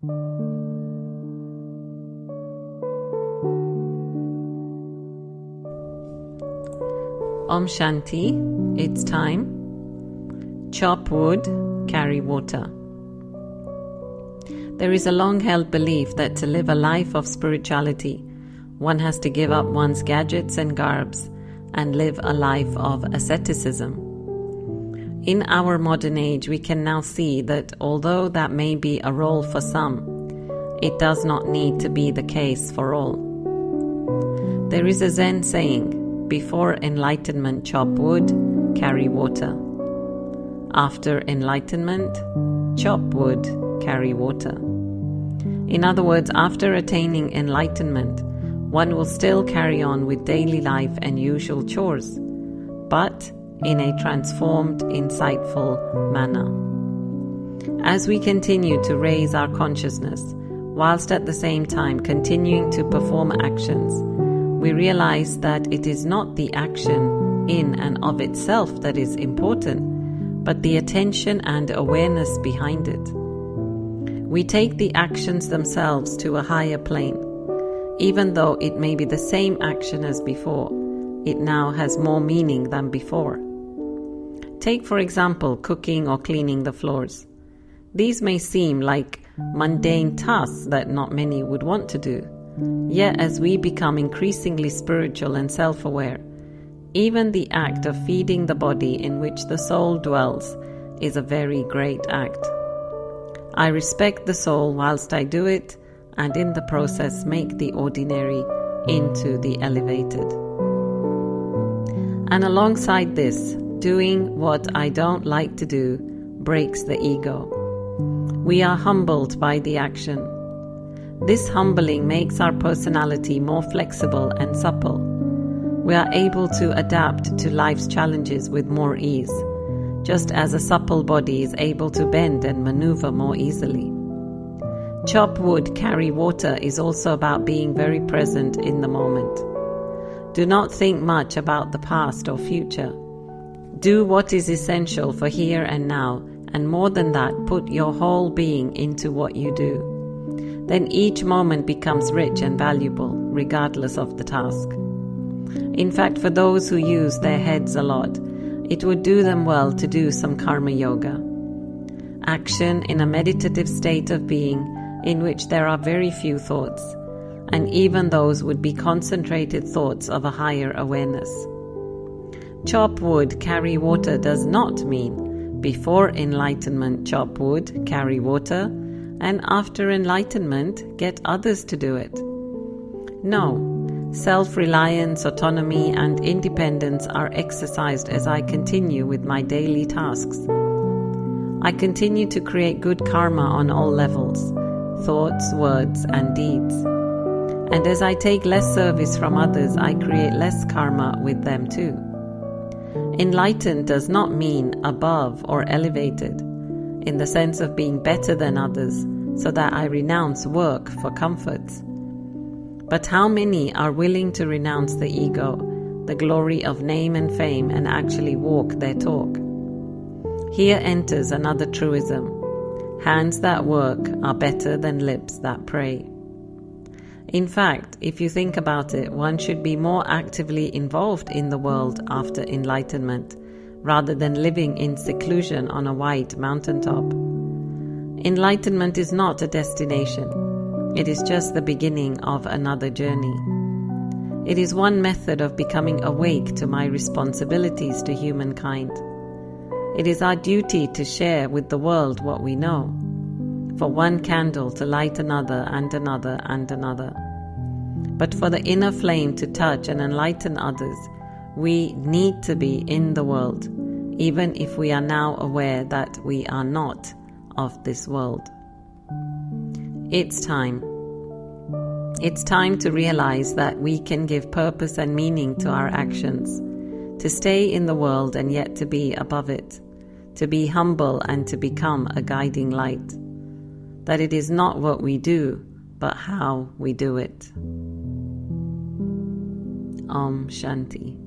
Om Shanti, it's time. Chop wood, carry water. There is a long-held belief that to live a life of spirituality, one has to give up one's gadgets and garbs and live a life of asceticism. In our modern age, we can now see that although that may be a role for some, it does not need to be the case for all. There is a Zen saying, before enlightenment, chop wood, carry water. After enlightenment, chop wood, carry water. In other words, after attaining enlightenment, one will still carry on with daily life and usual chores, but in a transformed, insightful manner. As we continue to raise our consciousness, whilst at the same time continuing to perform actions, we realize that it is not the action in and of itself that is important, but the attention and awareness behind it. We take the actions themselves to a higher plane. Even though it may be the same action as before, it now has more meaning than before. Take, for example, cooking or cleaning the floors. These may seem like mundane tasks that not many would want to do. Yet as we become increasingly spiritual and self-aware, even the act of feeding the body in which the soul dwells is a very great act. I respect the soul whilst I do it, and in the process make the ordinary into the elevated. And alongside this, doing what I don't like to do breaks the ego. We are humbled by the action. This humbling makes our personality more flexible and supple. We are able to adapt to life's challenges with more ease, just as a supple body is able to bend and maneuver more easily. Chop wood, carry water is also about being very present in the moment. Do not think much about the past or future. Do what is essential for here and now, and more than that, put your whole being into what you do. Then each moment becomes rich and valuable, regardless of the task. In fact, for those who use their heads a lot, it would do them well to do some karma yoga. Action in a meditative state of being in which there are very few thoughts, and even those would be concentrated thoughts of a higher awareness. Chop wood, carry water does not mean before enlightenment chop wood, carry water, and after enlightenment get others to do it. No, self-reliance, autonomy, and independence are exercised as I continue with my daily tasks. I continue to create good karma on all levels, thoughts, words, and deeds. And as I take less service from others, I create less karma with them too. Enlightened does not mean above or elevated, in the sense of being better than others, so that I renounce work for comforts. But how many are willing to renounce the ego, the glory of name and fame, and actually walk their talk? Here enters another truism. Hands that work are better than lips that pray. In fact, if you think about it, one should be more actively involved in the world after enlightenment, rather than living in seclusion on a white mountaintop. Enlightenment is not a destination. It is just the beginning of another journey. It is one method of becoming awake to my responsibilities to humankind. It is our duty to share with the world what we know, for one candle to light another and another and another. But for the inner flame to touch and enlighten others, we need to be in the world, even if we are now aware that we are not of this world. It's time. It's time to realize that we can give purpose and meaning to our actions, to stay in the world and yet to be above it, to be humble and to become a guiding light. That it is not what we do, but how we do it. Om Shanti.